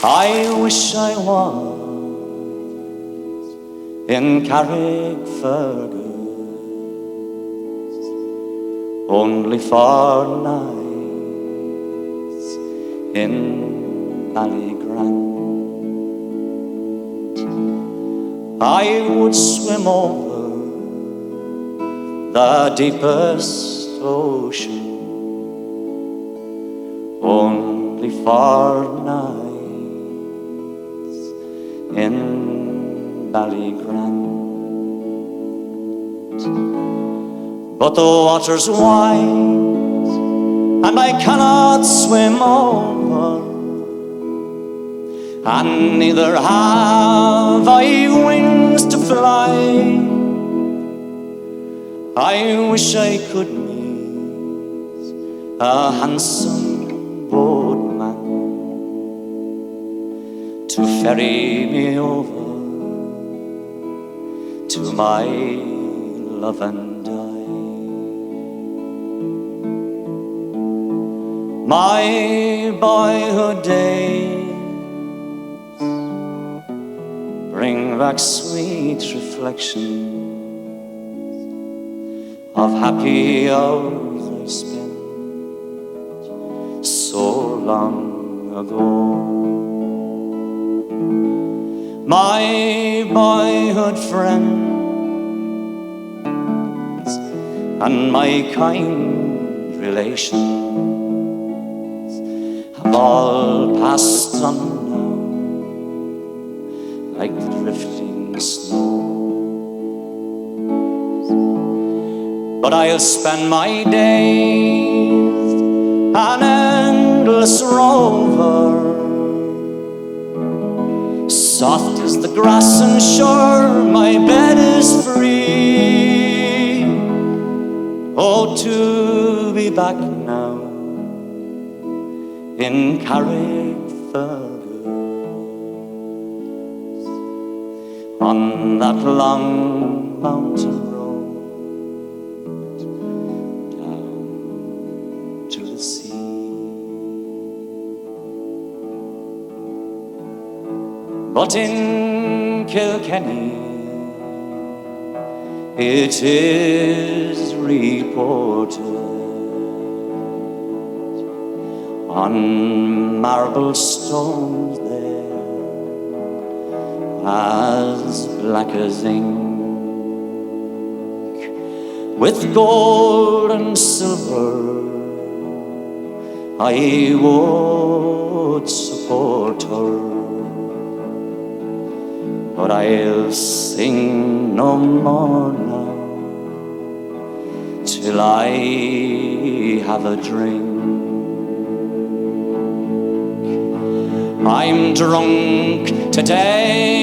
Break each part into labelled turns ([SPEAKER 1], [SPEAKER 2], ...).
[SPEAKER 1] I wish I was in Carrickfergus only for nights in Ballygrant. I would swim over the deepest ocean only for nights in Ballygrant. But the water's wide and I cannot swim over, and neither have I wings to fly. I wish I could meet a handsome boatman to ferry me over to my love and die. My boyhood days bring back sweet reflections of happy hours I spent so long ago. My boyhood friends and my kind relations have all passed on now like the drifting snow. But I'll spend my days an endless rover, soft as the grass and sure my bed is free. Oh, to be back now in Carrickfergus on that long mountain road down to the sea. But in Kilkenny it is reported on marble stones there as black as ink, with gold and silver I would support her. But I'll sing no more now till I have a drink. I'm drunk today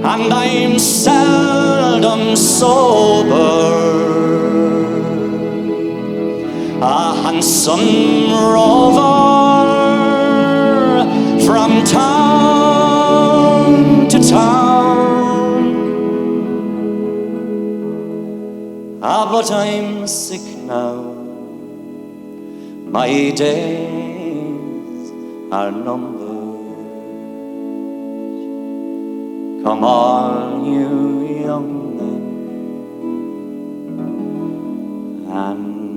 [SPEAKER 1] and I'm seldom sober. A handsome rover from town to town. But I'm sick now, my days are numbered. Come all you young men and